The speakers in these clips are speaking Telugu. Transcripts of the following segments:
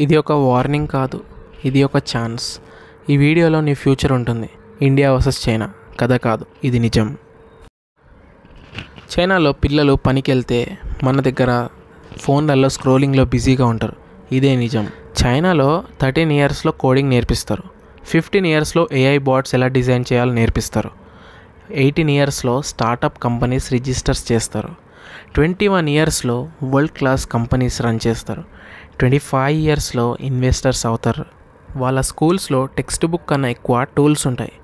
ఇది ఒక వార్నింగ్ కాదు, ఇది ఒక ఛాన్స్. ఈ వీడియోలో నీ ఫ్యూచర్ ఉంటుంది. ఇండియా వర్సెస్ చైనా కథ కాదు, ఇది నిజం. చైనాలో పిల్లలు పనికి వెళ్తే మన దగ్గర ఫోన్లలో స్క్రోలింగ్లో బిజీగా ఉంటారు. ఇదే నిజం. చైనాలో 13 ఇయర్స్లో కోడింగ్ నేర్పిస్తారు. 15 ఇయర్స్లో ఏఐ బాట్స్ ఎలా డిజైన్ చేయాలో నేర్పిస్తారు. 18 ఇయర్స్లో స్టార్టప్ కంపెనీస్ రిజిస్టర్స్ చేస్తారు. 21 ఇయర్స్లో వరల్డ్ క్లాస్ కంపెనీస్ రన్ చేస్తారు. 25 ఇయర్స్లో ఇన్వెస్టర్స్ అవుతారు. వాళ్ళ స్కూల్స్లో టెక్స్ట్ బుక్ కన్నా ఎక్కువ టూల్స్ ఉంటాయి.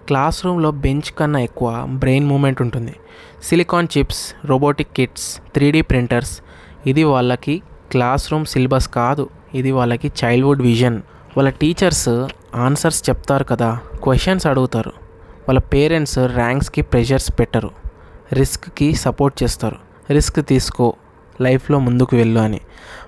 క్లాస్ రూమ్లో బెంచ్ కన్నా ఎక్కువ బ్రెయిన్ మూమెంట్ ఉంటుంది. Silicon chips, robotic kits, 3D printers. ఇది వాళ్ళకి క్లాస్ రూమ్ సిలబస్ కాదు, ఇది వాళ్ళకి చైల్డ్హుడ్ విజన్. వాళ్ళ టీచర్స్ ఆన్సర్స్ చెప్తారు కదా, క్వశ్చన్స్ అడుగుతారు. వాళ్ళ పేరెంట్స్ ర్యాంక్స్కి ప్రెషర్స్ పెట్టరు, రిస్క్కి సపోర్ట్ చేస్తారు. రిస్క్ తీసుకో, లైఫ్లో ముందుకు వెళ్ళు అని.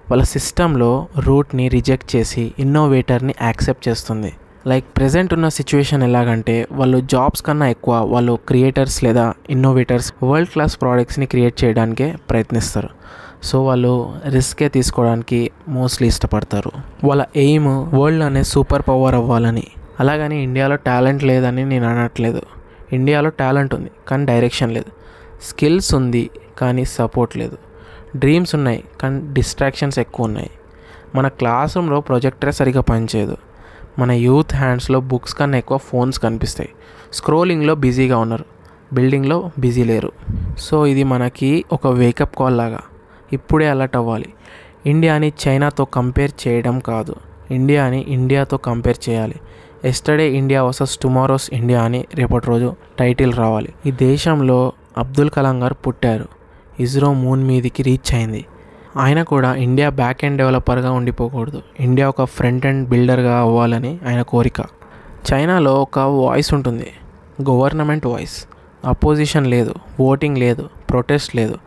వాళ్ళ సిస్టంలో రూట్ని రిజెక్ట్ చేసి ఇన్నోవేటర్ని యాక్సెప్ట్ చేస్తుంది. లైక్ ప్రెజెంట్ ఉన్న సిచ్యువేషన్ ఎలాగంటే వాళ్ళు జాబ్స్ కన్నా ఎక్కువ వాళ్ళు క్రియేటర్స్ లేదా ఇన్నోవేటర్స్ వరల్డ్ క్లాస్ ప్రోడక్ట్స్ని క్రియేట్ చేయడానికే ప్రయత్నిస్తారు. సో వాళ్ళు రిస్కే తీసుకోవడానికి మోస్ట్లీ ఇష్టపడతారు. వాళ్ళ ఎయిమ్ వరల్డ్ అనే సూపర్ పవర్ అవ్వాలని. అలాగని ఇండియాలో టాలెంట్ లేదని నేను అనట్లేదు. ఇండియాలో టాలెంట్ ఉంది కానీ డైరెక్షన్ లేదు. స్కిల్స్ ఉంది కానీ సపోర్ట్ లేదు. డ్రీమ్స్ ఉన్నాయి కానీ డిస్ట్రాక్షన్స్ ఎక్కువ ఉన్నాయి. మన క్లాస్ రూమ్లో ప్రొజెక్టరే సరిగ్గా పనిచేయదు. మన యూత్ హ్యాండ్స్లో బుక్స్ కన్నా ఎక్కువ ఫోన్స్ కనిపిస్తాయి. స్క్రోలింగ్లో బిజీగా ఉన్నారు, బిల్డింగ్లో బిజీ లేరు. సో ఇది మనకి ఒక వేకప్ కాల్ లాగా. ఇప్పుడే అలర్ట్ అవ్వాలి. ఇండియాని చైనాతో కంపేర్ చేయడం కాదు, ఇండియాని ఇండియాతో కంపేర్ చేయాలి. Yesterday India versus tomorrow's India అని రేపటి రోజు టైటిల్ రావాలి. ఈ దేశంలో అబ్దుల్ కలాం గారు పుట్టారు. ఇస్రో మూన్ మీదికి రీచ్ అయింది. ఆయన కూడా ఇండియా బ్యాక్ ఎండ్ డెవలపర్గా ఉండిపోకూడదు, ఇండియా ఒక ఫ్రంట్ ఎండ్ బిల్డర్గా అవ్వాలని ఆయన కోరిక. చైనాలో ఒక వాయిస్ ఉంటుంది, గవర్నమెంట్ వాయిస్. అపోజిషన్ లేదు, ఓటింగ్ లేదు, ప్రొటెస్ట్ లేదు.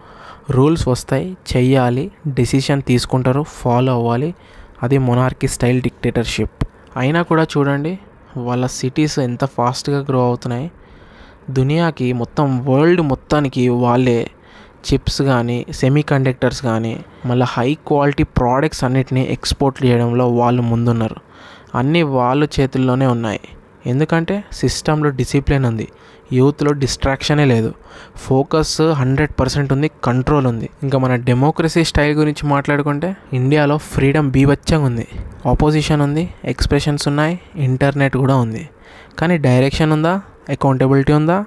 రూల్స్ వస్తాయి, చెయ్యాలి, డెసిషన్ తీసుకుంటారు, ఫాలో అవ్వాలి. అది మొనార్కీ స్టైల్ డిక్టేటర్షిప్. అయినా కూడా చూడండి వాళ్ళ సిటీస్ ఎంత ఫాస్ట్గా గ్రో అవుతున్నాయి. దునియాకి మొత్తం వరల్డ్ మొత్తానికి వాళ్ళే చిప్స్ కానీ సెమీ కండక్టర్స్ కానీ మళ్ళీ హై క్వాలిటీ ప్రోడక్ట్స్ అన్నిటినీ ఎక్స్పోర్ట్ చేయడంలో వాళ్ళు ముందున్నారు. అన్నీ వాళ్ళ చేతుల్లోనే ఉన్నాయి. ఎందుకంటే సిస్టంలో డిసిప్లిన్ ఉంది, యూత్లో డిస్ట్రాక్షనే లేదు, ఫోకస్ 100% ఉంది, కంట్రోల్ ఉంది. ఇంకా మన డెమోక్రసీ స్టైల్ గురించి మాట్లాడుకుంటే ఇండియాలో ఫ్రీడమ్ బీభత్సంగా ఉంది. ఆపోజిషన్ ఉంది, ఎక్స్ప్రెషన్స్ ఉన్నాయి, ఇంటర్నెట్ కూడా ఉంది. కానీ డైరెక్షన్ ఉందా? అకౌంటబిలిటీ ఉందా?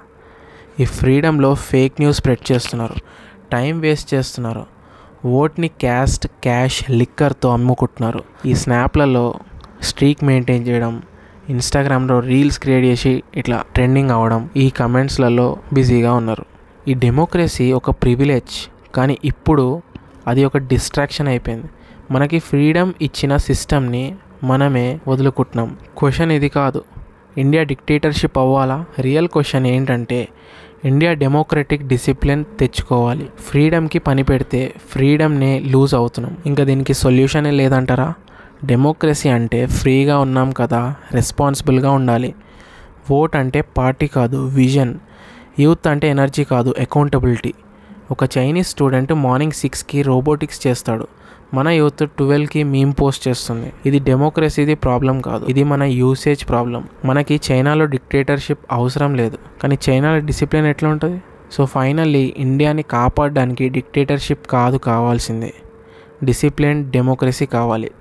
ఈ ఫ్రీడమ్లో ఫేక్ న్యూస్ స్ప్రెడ్ చేస్తున్నారు, టైం వేస్ట్ చేస్తున్నారు, ఓట్ని క్యాష్ లిక్కర్తో అమ్ముకుంటున్నారు. ఈ స్నాప్లలో స్ట్రీక్ మెయింటైన్ చేయడం, ఇన్స్టాగ్రామ్లో రీల్స్ క్రియేట్ చేసి ఇట్లా ట్రెండింగ్ అవ్వడం, ఈ కమెంట్స్లలో బిజీగా ఉన్నారు. ఈ డెమోక్రసీ ఒక ప్రివిలేజ్, కానీ ఇప్పుడు అది ఒక డిస్ట్రాక్షన్ అయిపోయింది. మనకి ఫ్రీడమ్ ఇచ్చిన సిస్టమ్ని మనమే వదులుకుంటున్నాం. క్వశ్చన్ ఇది కాదు, ఇండియా డిక్టేటర్షిప్ అవ్వాలా? రియల్ క్వశ్చన్ ఏంటంటే ఇండియా డెమోక్రటిక్ డిసిప్లిన్ తెచ్చుకోవాలి. ఫ్రీడమ్కి పని పెడితే ఫ్రీడమ్నే లూజ్ అవుతున్నాం. ఇంకా దీనికి సొల్యూషనే లేదంటారా? డెమోక్రసీ అంటే ఫ్రీగా ఉన్నాం కదా, రెస్పాన్సిబుల్గా ఉండాలి. ఓట్ అంటే పార్టీ కాదు, విజన్. యూత్ అంటే ఎనర్జీ కాదు, అకౌంటబిలిటీ. ఒక చైనీస్ స్టూడెంట్ మార్నింగ్ 6కి రోబోటిక్స్ చేస్తాడు, మన యూత్ 12కి మీమ్ పోస్ట్ చేస్తుంది. ఇది డెమోక్రసీది ప్రాబ్లం కాదు, ఇది మన యూసేజ్ ప్రాబ్లం. మనకి చైనాలో డిక్టేటర్షిప్ అవసరం లేదు, కానీ చైనాలో డిసిప్లిన్ ఎట్లా ఉంటుంది? సో ఫైనల్లీ ఇండియాని కాపాడడానికి డిక్టేటర్షిప్ కాదు కావాల్సిందే, డిసిప్లిన్ డెమోక్రసీ కావాలి.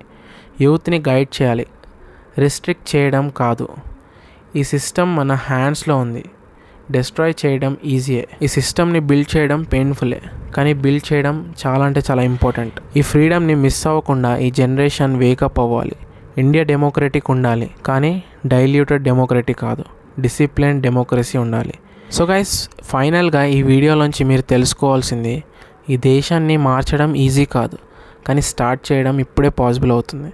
యూత్ని గైడ్ చేయాలి, రిస్ట్రిక్ట్ చేయడం కాదు. ఈ సిస్టమ్ మన హ్యాండ్స్లో ఉంది, డిస్ట్రాయ్ చేయడం ఈజీయే. ఈ సిస్టమ్ని బిల్డ్ చేయడం పెయిన్ఫుల్లే, కానీ బిల్డ్ చేయడం చాలా అంటే చాలా ఇంపార్టెంట్. ఈ ఫ్రీడమ్ని మిస్ అవ్వకుండా ఈ జనరేషన్ వేకప్ అవ్వాలి. ఇండియా డెమోక్రటిక్ ఉండాలి, కానీ డైల్యూటెడ్ డెమోక్రటిక్ కాదు, డిసిప్లిన్ డెమోక్రసీ ఉండాలి. సో గైస్, ఫైనల్గా ఈ వీడియోలోంచి మీరు తెలుసుకోవాల్సింది, ఈ దేశాన్ని మార్చడం ఈజీ కాదు, కానీ స్టార్ట్ చేయడం ఇప్పుడే పాసిబుల్ అవుతుంది.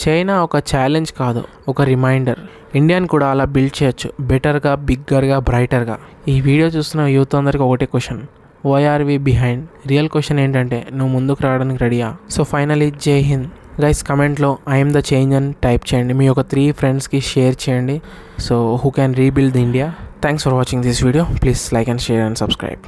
చైనా ఒక ఛాలెంజ్ కాదు, ఒక రిమైండర్. ఇండియాని కూడా అలా బిల్డ్ చేయొచ్చు, బెటర్గా, బిగ్గర్గా, బ్రైటర్గా. ఈ వీడియో చూస్తున్న యూత్ అందరికీ ఒకటే question, why are we behind? Real question ఏంటంటే నువ్వు ముందుకు రావడానికి రెడీయా? So finally Jai Hind guys. కమెంట్లో ఐఎమ్ ద చేంజ్ అని టైప్ చేయండి, మీ ఒక 3 ఫ్రెండ్స్కి షేర్ చేయండి, so who can rebuild the India. Thanks for watching this video. Please like and share and subscribe.